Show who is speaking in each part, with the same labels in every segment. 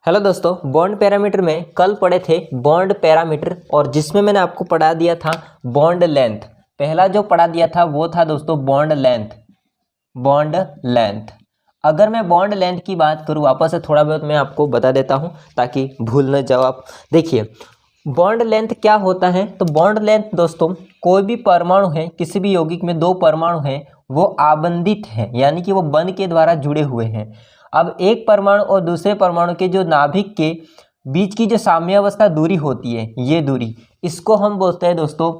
Speaker 1: Hello दोस्तों, bond parameter में कल पढ़े थे बॉन्ड पैरामीटर और जिसमें मैंने आपको पढ़ा दिया था बॉन्ड लेंथ। पहला जो पढ़ा दिया था वो था दोस्तों बॉन्ड लेंथ। बॉन्ड लेंथ अगर मैं बॉन्ड लेंथ की बात करूँ वापस से थोड़ा बहुत मैं आपको बता देता हूँ ताकि भूल न जाओ आप। देखिए बॉन्ड लेंथ क्या होता है। तो बॉन्ड लेंथ दोस्तों कोई भी परमाणु है, किसी भी यौगिक में दो परमाणु हैं वो आबंधित हैं, यानी कि वो बंध के द्वारा जुड़े हुए हैं। अब एक परमाणु और दूसरे परमाणु के जो नाभिक के बीच की जो साम्यावस्था दूरी होती है, ये दूरी, इसको हम बोलते हैं दोस्तों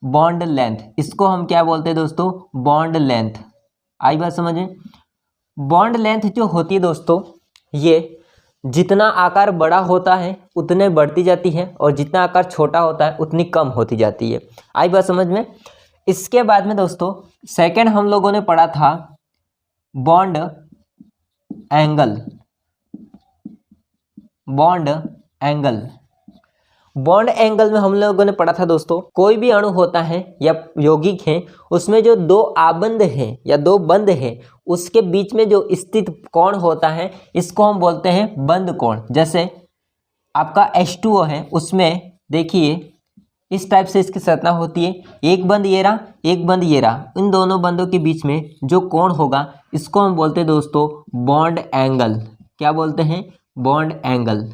Speaker 1: बॉन्ड लेंथ। इसको हम क्या बोलते हैं दोस्तों? Bond length. आई बात समझ में? बॉन्ड लेंथ जो होती है दोस्तों, ये जितना आकार बड़ा होता है उतने बढ़ती जाती है और जितना आकार छोटा होता है उतनी कम होती जाती है। आई बात समझ में? इसके बाद में दोस्तों सेकंड हम लोगों ने पढ़ा था bond angle. Bond angle bond angle में हम लोगों ने पढ़ा था दोस्तों, कोई भी अणु होता है या यौगिक है उसमें जो दो आबंध है या दो बंध है उसके बीच में जो स्थित कोण होता है इसको हम बोलते हैं बंध कोण। जैसे आपका H2O है, उसमें देखिए इस टाइप से इसकी संरचना होती है, एक बंध ये रहा, एक बंध ये रहा। इन दोनों बंधों के बीच में जो कोण होगा इसको हम बोलते हैं दोस्तों बॉन्ड एंगल। क्या बोलते हैं? Bond angle.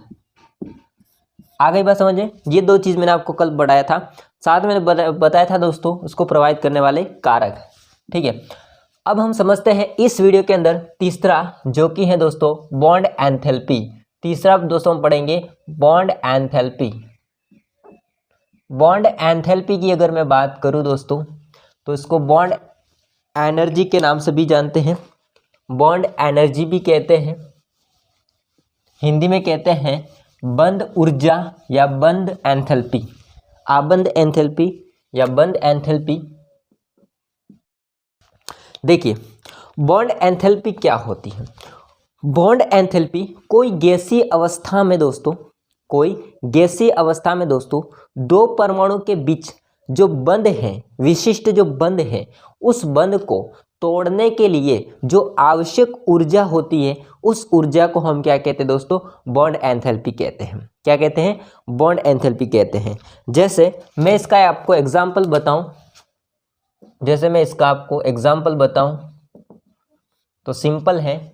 Speaker 1: आ गई बात समझे? ये दो चीज़ मैंने आपको कल बताया था, साथ में बताया था दोस्तों उसको प्रभावित करने वाले कारक। ठीक है, अब हम समझते हैं इस वीडियो के अंदर तीसरा जो कि है दोस्तों बॉन्ड एंथैल्पी। तीसरा दोस्तों हम पढ़ेंगे बॉन्ड एंथैल्पी। बॉन्ड एंथैल्पी की अगर मैं बात करूं दोस्तों तो इसको बॉन्ड एनर्जी के नाम से भी जानते हैं, बॉन्ड एनर्जी भी कहते हैं, हिंदी में कहते हैं बंध ऊर्जा या बंध एंथैल्पी, आबंध एंथैल्पी या बंध एंथैल्पी। देखिए बॉन्ड एंथैल्पी क्या होती है। बॉन्ड एंथैल्पी कोई गैसीय अवस्था में दोस्तों, कोई गैसीय अवस्था में दोस्तों दो परमाणु के बीच जो बंध है, विशिष्ट जो बंध है, उस बंध को तोड़ने के लिए जो आवश्यक ऊर्जा होती है उस ऊर्जा को हम क्या कहते हैं दोस्तों? बॉन्ड एंथैल्पी कहते हैं। क्या कहते हैं? बॉन्ड एंथैल्पी कहते हैं। जैसे मैं इसका आपको एग्जाम्पल बताऊं, तो सिंपल है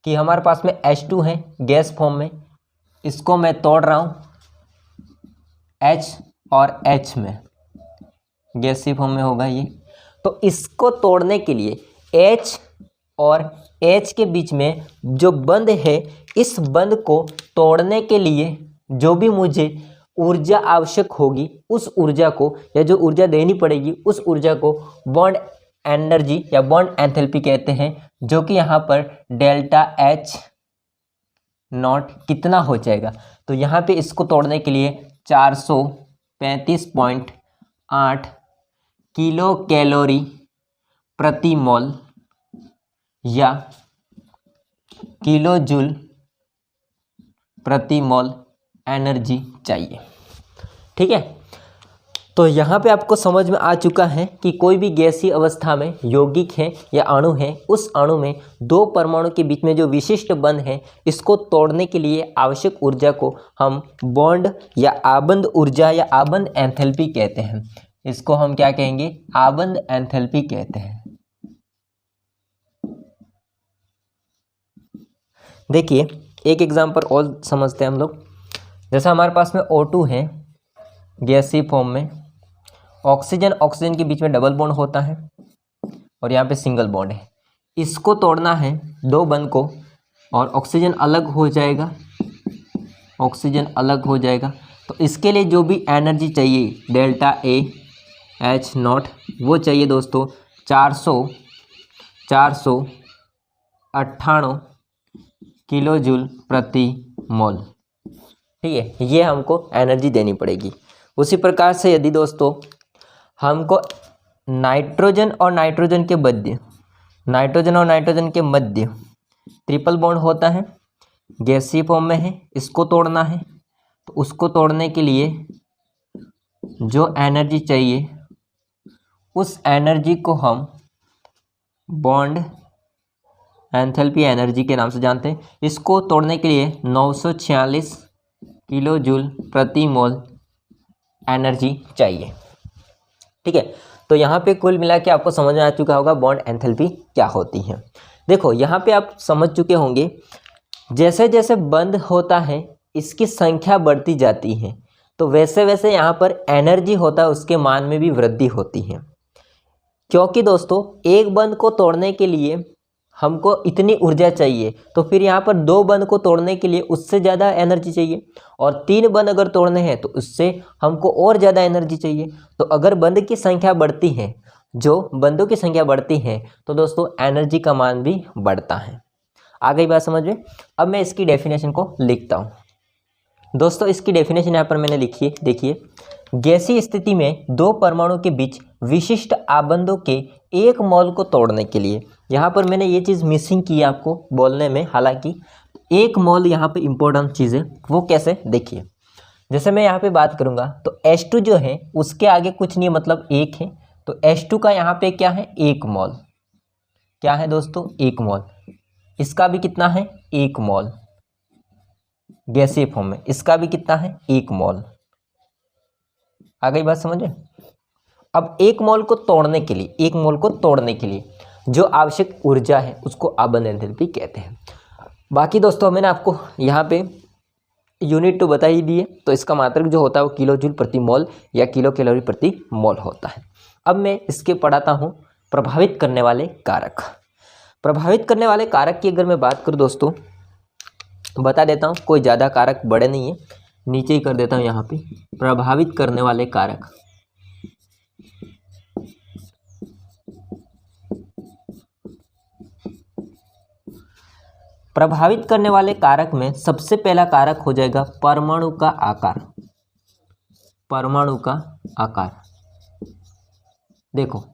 Speaker 1: कि हमारे पास में H2 है गैस फॉर्म में, इसको मैं तोड़ रहा हूं H और H में, गैसीय फॉर्म में होगा ये। तो इसको तोड़ने के लिए H और H के बीच में जो बंध है, इस बंध को तोड़ने के लिए जो भी मुझे ऊर्जा आवश्यक होगी उस ऊर्जा को या जो ऊर्जा देनी पड़ेगी उस ऊर्जा को बॉन्ड एनर्जी या बॉन्ड एंथैल्पी कहते हैं, जो कि यहाँ पर डेल्टा H नॉट कितना हो जाएगा। तो यहाँ पे इसको तोड़ने के लिए 435.8 किलो कैलोरी प्रति मोल या किलो जूल प्रति मोल एनर्जी चाहिए। ठीक है, तो यहाँ पे आपको समझ में आ चुका है कि कोई भी गैसीय अवस्था में यौगिक है या अणु है, उस अणु में दो परमाणु के बीच में जो विशिष्ट बंध है इसको तोड़ने के लिए आवश्यक ऊर्जा को हम बॉन्ड या आबंध ऊर्जा या आबंध एंथैल्पी कहते हैं। इसको हम क्या कहेंगे? आबंध एंथैल्पी कहते हैं। देखिए एक एग्जांपल और समझते हैं हम लोग। जैसा हमारे पास में O2 है गैसीय फॉर्म में, ऑक्सीजन के बीच में डबल बॉन्ड होता है और यहाँ पे सिंगल बॉन्ड है। इसको तोड़ना है दो बंध को और ऑक्सीजन अलग हो जाएगा, तो इसके लिए जो भी एनर्जी चाहिए डेल्टा H नॉट, वो चाहिए दोस्तों 498 किलो जूल प्रति मोल। ठीक है, ये हमको एनर्जी देनी पड़ेगी। उसी प्रकार से यदि दोस्तों हमको नाइट्रोजन और नाइट्रोजन के मध्य ट्रिपल बॉन्ड होता है, गैसीय फॉर्म में है, इसको तोड़ना है, तो उसको तोड़ने के लिए जो एनर्जी चाहिए उस एनर्जी को हम बॉन्ड एंथैल्पी एनर्जी के नाम से जानते हैं। इसको तोड़ने के लिए 946 किलो जूल प्रति मोल एनर्जी चाहिए। ठीक है, तो यहाँ पे कुल मिला के आपको समझ में आ चुका होगा बॉन्ड एंथैल्पी क्या होती है। देखो यहाँ पे आप समझ चुके होंगे, जैसे जैसे बंद होता है इसकी संख्या बढ़ती जाती है, तो वैसे वैसे यहाँ पर एनर्जी होता है उसके मान में भी वृद्धि होती है। क्योंकि दोस्तों एक बंद को तोड़ने के लिए हमको इतनी ऊर्जा चाहिए, तो फिर यहाँ पर 2 बंद को तोड़ने के लिए उससे ज़्यादा एनर्जी चाहिए, और 3 बंद अगर तोड़ने हैं तो उससे हमको और ज़्यादा एनर्जी चाहिए। तो अगर बंद की संख्या बढ़ती है, जो बंदों की संख्या बढ़ती है, तो दोस्तों एनर्जी का मान भी बढ़ता है। आ गई बात समझ में? अब मैं इसकी डेफिनेशन को लिखता हूँ। दोस्तों इसकी डेफिनेशन यहाँ पर मैंने लिखी है, देखिए। गैसीय स्थिति में 2 परमाणु के बीच विशिष्ट आबंधों के 1 मोल को तोड़ने के लिए, यहाँ पर मैंने ये चीज़ मिसिंग की आपको बोलने में, हालांकि 1 मोल यहाँ पे इम्पोर्टेंट चीज़ है। वो कैसे, देखिए। जैसे मैं यहाँ पे बात करूँगा तो H2 जो है उसके आगे कुछ नहीं है, मतलब 1 है, तो H2 का यहाँ पे क्या है, 1 मोल। क्या है दोस्तों, 1 मोल। इसका भी कितना है, 1 मोल गैसीय फॉर्म में। इसका भी कितना है, 1 मोल। आ गई बात समझ में? अब 1 मोल को तोड़ने के लिए, 1 मोल को तोड़ने के लिए जो आवश्यक ऊर्जा है उसको आबंध एंथैल्पी कहते हैं। बाकी दोस्तों मैंने आपको यहाँ पे यूनिट तो बता ही दिए, तो इसका मात्रक जो होता है वो किलो जूल प्रति मोल या किलो कैलोरी प्रति मोल होता है। अब मैं इसके पढ़ाता हूँ प्रभावित करने वाले कारक। प्रभावित करने वाले कारक की अगर मैं बात करूँ दोस्तों, बता देता हूँ, कोई ज़्यादा कारक बड़े नहीं है, नीचे ही कर देता हूँ यहाँ पे। प्रभावित करने वाले कारक, प्रभावित करने वाले कारक में सबसे पहला कारक हो जाएगा परमाणु का आकार। परमाणु का आकार, देखो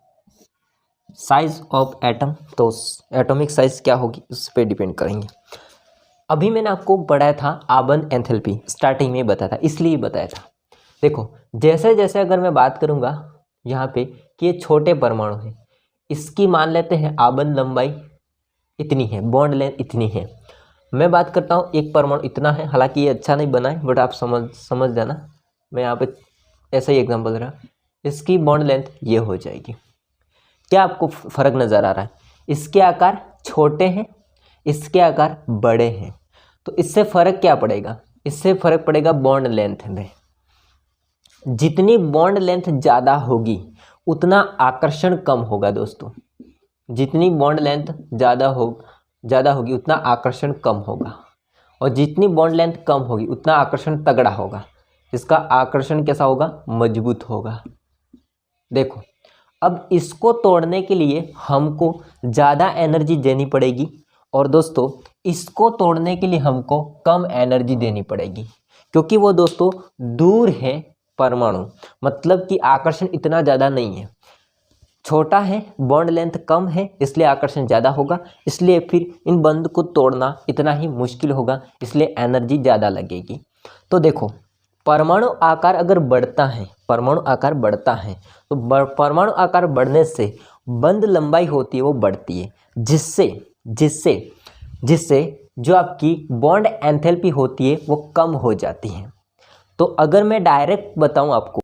Speaker 1: साइज ऑफ एटम, तो एटॉमिक साइज क्या होगी उस पर डिपेंड करेंगे। अभी मैंने आपको पढ़ाया था आबंध एंथैल्पी, स्टार्टिंग में बताया था, इसलिए बताया था। देखो जैसे जैसे अगर मैं बात करूँगा यहाँ पे कि ये छोटे परमाणु हैं, इसकी मान लेते हैं आबंध लंबाई इतनी है, बॉन्ड लेंथ इतनी है। मैं बात करता हूँ एक परमाणु इतना है, हालांकि ये अच्छा नहीं बना है बट आप समझ जाना, मैं यहाँ पे ऐसा ही एग्जांपल दे रहा। इसकी बॉन्ड लेंथ ये हो जाएगी। क्या आपको फर्क नज़र आ रहा है? इसके आकार छोटे हैं, इसके आकार बड़े हैं, तो इससे फर्क क्या पड़ेगा? इससे फर्क पड़ेगा बॉन्ड लेंथ में। जितनी बॉन्ड लेंथ ज़्यादा होगी उतना आकर्षण कम होगा दोस्तों। जितनी बॉन्ड लेंथ ज़्यादा होगी उतना आकर्षण कम होगा, और जितनी बॉन्ड लेंथ कम होगी उतना आकर्षण तगड़ा होगा। इसका आकर्षण कैसा होगा? मजबूत होगा। देखो अब इसको तोड़ने के लिए हमको ज़्यादा एनर्जी देनी पड़ेगी, और दोस्तों इसको तोड़ने के लिए हमको कम एनर्जी देनी पड़ेगी, क्योंकि वो दोस्तों दूर है परमाणु, मतलब कि आकर्षण इतना ज़्यादा नहीं है। छोटा है, बॉन्ड लेंथ कम है, इसलिए आकर्षण ज़्यादा होगा, इसलिए फिर इन बंध को तोड़ना इतना ही मुश्किल होगा, इसलिए एनर्जी ज़्यादा लगेगी। तो देखो परमाणु आकार अगर बढ़ता है, परमाणु आकार बढ़ता है, तो परमाणु आकार बढ़ने से बंध लंबाई होती है वो बढ़ती है, जिससे जिससे जिससे जो आपकी बॉन्ड एंथैल्पी होती है वो कम हो जाती है। तो अगर मैं डायरेक्ट बताऊं आपको,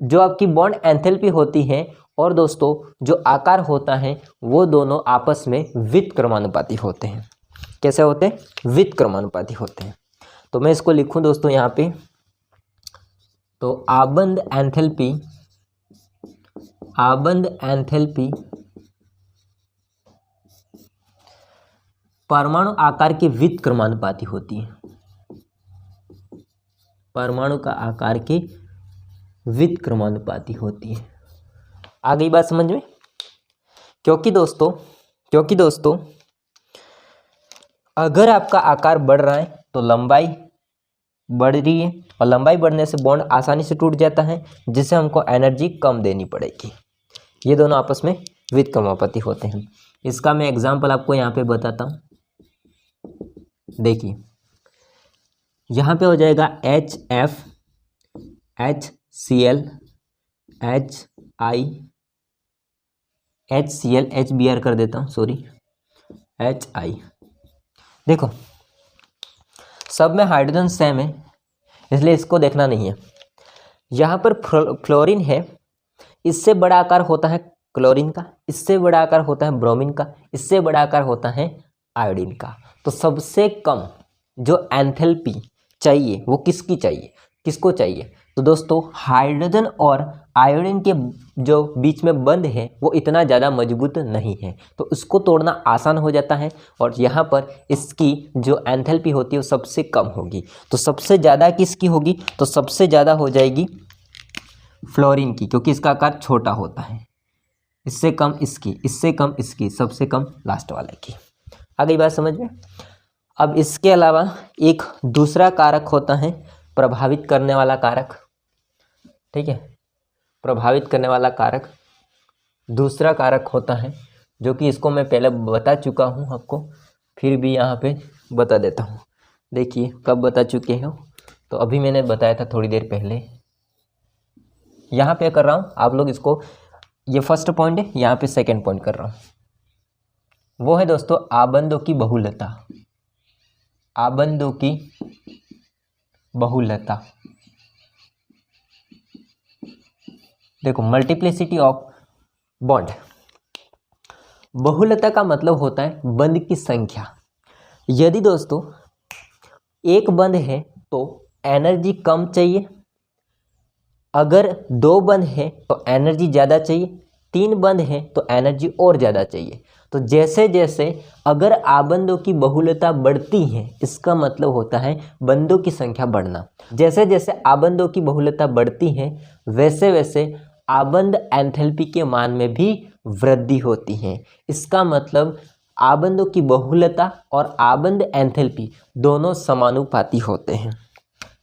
Speaker 1: जो आपकी बॉन्ड एंथैल्पी होती है और दोस्तों जो आकार होता है वो दोनों आपस में व्युत्क्रमानुपाती होते हैं। कैसे होते हैं? व्युत्क्रमानुपाती होते हैं। तो मैं इसको लिखूं दोस्तों यहाँ पे, तो आबंध एंथैल्पी परमाणु आकार के व्युत्क्रमानुपाती होती है। परमाणु का आकार के व्युत्क्रमानुपाती होती है। आ गई बात समझ में? क्योंकि दोस्तों अगर आपका आकार बढ़ रहा है तो लंबाई बढ़ रही है, और लंबाई बढ़ने से बॉन्ड आसानी से टूट जाता है, जिससे हमको एनर्जी कम देनी पड़ेगी। ये दोनों आपस में व्युत्क्रमानुपाती होते हैं। इसका मैं एग्जांपल आपको यहाँ पे बताता हूँ। देखिए यहाँ पे हो जाएगा HF HCl HI HCl HBr कर देता हूँ, सॉरी, HI। देखो सब में हाइड्रोजन सेम है इसलिए इसको देखना नहीं है। यहाँ पर फ्लोरीन है, इससे बड़ा आकार होता है क्लोरीन का, इससे बड़ा आकार होता है ब्रोमीन का, इससे बड़ा आकार होता है आयोडीन का। तो सबसे कम जो एंथैल्पी चाहिए वो किसकी चाहिए, किसको चाहिए? तो दोस्तों हाइड्रोजन और आयोडीन के जो बीच में बंध है वो इतना ज़्यादा मजबूत नहीं है, तो उसको तोड़ना आसान हो जाता है और यहाँ पर इसकी जो एंथैल्पी होती है वो सबसे कम होगी। तो सबसे ज़्यादा किसकी होगी? तो सबसे ज़्यादा हो जाएगी फ्लोरीन की, क्योंकि इसका आकार छोटा होता है। इससे कम इसकी, इससे कम इसकी, सबसे कम लास्ट वाले की। आ गई बात समझ में? अब इसके अलावा एक दूसरा कारक होता है प्रभावित करने वाला कारक। ठीक है, प्रभावित करने वाला कारक दूसरा कारक होता है, जो कि इसको मैं पहले बता चुका हूँ आपको, फिर भी यहाँ पे बता देता हूँ। देखिए कब बता चुके हो, तो अभी मैंने बताया था थोड़ी देर पहले। यहाँ पे कर रहा हूँ, आप लोग इसको, ये फर्स्ट पॉइंट है, यहाँ पे सेकंड पॉइंट कर रहा हूँ। वो है दोस्तों आबंधों की बहुलता। आबंधों की बहुलता। देखो मल्टीप्लिसिटी ऑफ बॉन्ड। बहुलता का मतलब होता है बंध की संख्या। यदि दोस्तों एक बंध है तो एनर्जी कम चाहिए, अगर 2 बंध है तो एनर्जी ज़्यादा चाहिए, 3 बंध है तो एनर्जी और ज़्यादा चाहिए। तो जैसे जैसे अगर आबंधों की बहुलता बढ़ती है, इसका मतलब होता है बंधों की संख्या बढ़ना। जैसे जैसे आबंधों की बहुलता बढ़ती है वैसे वैसे आबंध एंथैल्पी के मान में भी वृद्धि होती है। इसका मतलब आबंधों की बहुलता और आबंध एंथैल्पी दोनों समानुपाती होते हैं।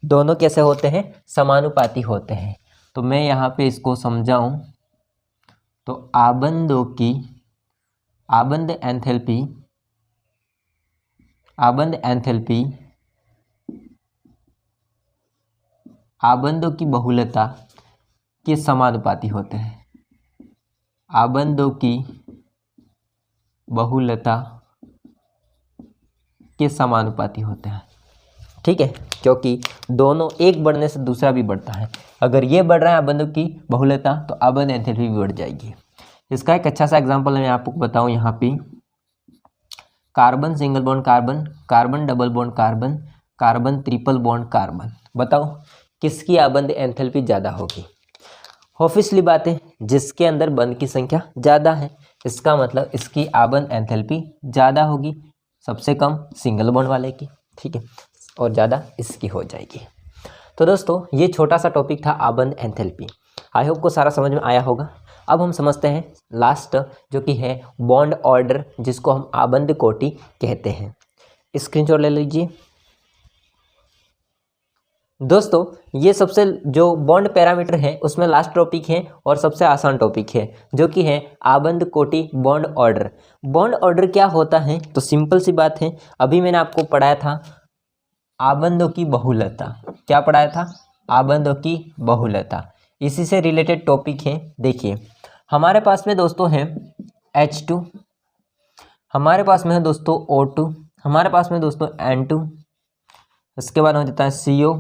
Speaker 1: दोनों कैसे होते हैं? समानुपाती होते हैं। तो मैं यहाँ पे इसको समझाऊं तो आबंधों की आबंध एंथैल्पी आबंधों की बहुलता के समानुपाती होते हैं। आबंधों की बहुलता के समानुपाती होते हैं। ठीक है, क्योंकि दोनों एक बढ़ने से दूसरा भी बढ़ता है। अगर ये बढ़ रहा है आबंधों की बहुलता तो आबंध एंथैल्पी भी बढ़ जाएगी। इसका एक अच्छा सा एग्जांपल मैं आपको बताऊं, यहाँ पे carbon single bond carbon, carbon double bond carbon, carbon triple bond carbon. बताओ किसकी आबंध एंथैल्पी ज़्यादा होगी? ऑब्वियसली बात है जिसके अंदर बंध की संख्या ज़्यादा है, इसका मतलब इसकी आबंध एंथैल्पी ज़्यादा होगी, सबसे कम सिंगल बॉन्ड वाले की। ठीक है, और ज़्यादा इसकी हो जाएगी। तो दोस्तों ये छोटा सा टॉपिक था आबंध एंथैल्पी। आई होप को सारा समझ में आया होगा। अब हम समझते हैं लास्ट, जो कि है बॉन्ड ऑर्डर, जिसको हम आबंध कोटि कहते हैं। स्क्रीनशॉट ले लीजिए दोस्तों। ये सबसे जो बॉन्ड पैरामीटर है उसमें लास्ट टॉपिक है और सबसे आसान टॉपिक है, जो कि है आबंध कोटि बॉन्ड ऑर्डर। बॉन्ड ऑर्डर क्या होता है? तो सिंपल सी बात है, अभी मैंने आपको पढ़ाया था आबंधों की बहुलता। क्या पढ़ाया था? आबंधों की बहुलता। इसी से रिलेटेड टॉपिक है। देखिए हमारे पास में दोस्तों है H2, हमारे पास में है दोस्तों O2, हमारे पास में दोस्तों N2, इसके बाद हो जाता है CO,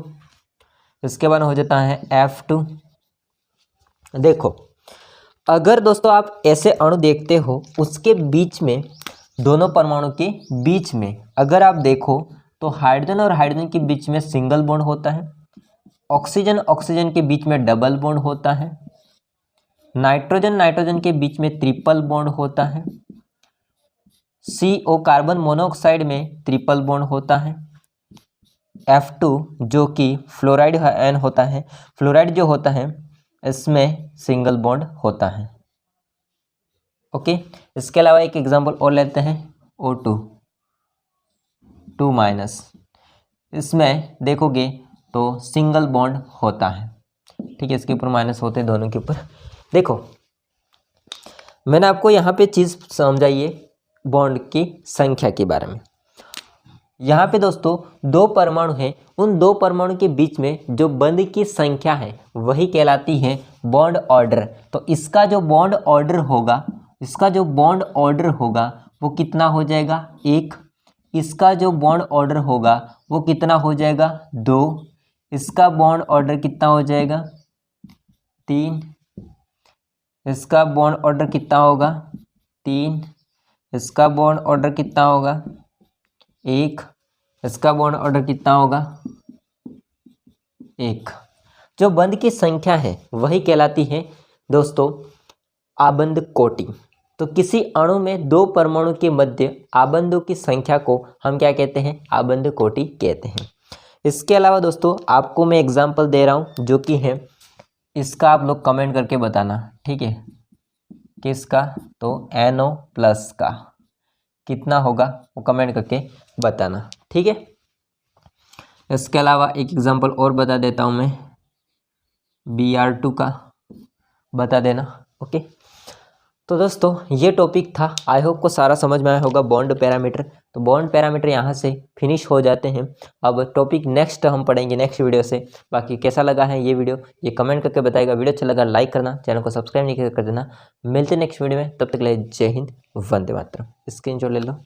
Speaker 1: इसके बाद हो जाता है F2। देखो अगर दोस्तों आप ऐसे अणु देखते हो, उसके बीच में, दोनों परमाणु के बीच में अगर आप देखो तो हाइड्रोजन और हाइड्रोजन के बीच में सिंगल बॉन्ड होता है, ऑक्सीजन ऑक्सीजन के बीच में डबल बॉन्ड होता है, नाइट्रोजन नाइट्रोजन के बीच में ट्रिपल बॉन्ड होता है, CO कार्बन मोनोऑक्साइड में ट्रिपल बॉन्ड होता है, F2 जो कि फ्लोराइड आयन होता है, फ्लोराइड जो होता है इसमें सिंगल बॉन्ड होता है। ओके, इसके अलावा एक एग्जांपल और लेते हैं O2 2-, इसमें देखोगे तो सिंगल बॉन्ड होता है। ठीक है, इसके ऊपर माइनस होते हैं दोनों के ऊपर। देखो मैंने आपको यहाँ पे चीज़ समझाई है बॉन्ड की संख्या के बारे में। यहाँ पे दोस्तों 2 परमाणु हैं, उन 2 परमाणु के बीच में जो बंध की संख्या है वही कहलाती है बॉन्ड ऑर्डर। तो इसका जो बॉन्ड ऑर्डर होगा, इसका जो बॉन्ड ऑर्डर होगा वो कितना हो जाएगा 1। इसका जो बॉन्ड ऑर्डर होगा वो कितना हो जाएगा 2। इसका बॉन्ड ऑर्डर कितना हो जाएगा 3। इसका बॉन्ड ऑर्डर कितना होगा 3। इसका बॉन्ड ऑर्डर कितना होगा 1। इसका बॉन्ड ऑर्डर कितना होगा 1। जो बंध की संख्या है वही कहलाती है दोस्तों आबंध कोटि। तो किसी अणु में 2 परमाणु के मध्य आबंधों की संख्या को हम क्या कहते हैं आबंध कोटि कहते हैं। इसके अलावा दोस्तों आपको मैं एग्जांपल दे रहा हूं जो कि है इसका आप लोग कमेंट करके बताना, ठीक है। किसका? तो NO+ का कितना होगा वो कमेंट करके बताना, ठीक है। इसके अलावा एक एग्जांपल और बता देता हूं मैं, Br2 का बता देना, ओके। तो दोस्तों ये टॉपिक था, आई होप को सारा समझ में आया होगा बॉन्ड पैरामीटर। तो बॉन्ड पैरामीटर यहाँ से फिनिश हो जाते हैं। अब टॉपिक नेक्स्ट हम पढ़ेंगे नेक्स्ट वीडियो से। बाकी कैसा लगा है ये वीडियो ये कमेंट करके बताएगा। वीडियो अच्छा लगा लाइक करना, चैनल को सब्सक्राइब नहीं कर देना। मिलते नेक्स्ट वीडियो में, तब तक के लिए जय हिंद, वंदे मातरम। स्क्रीनशॉट ले लो।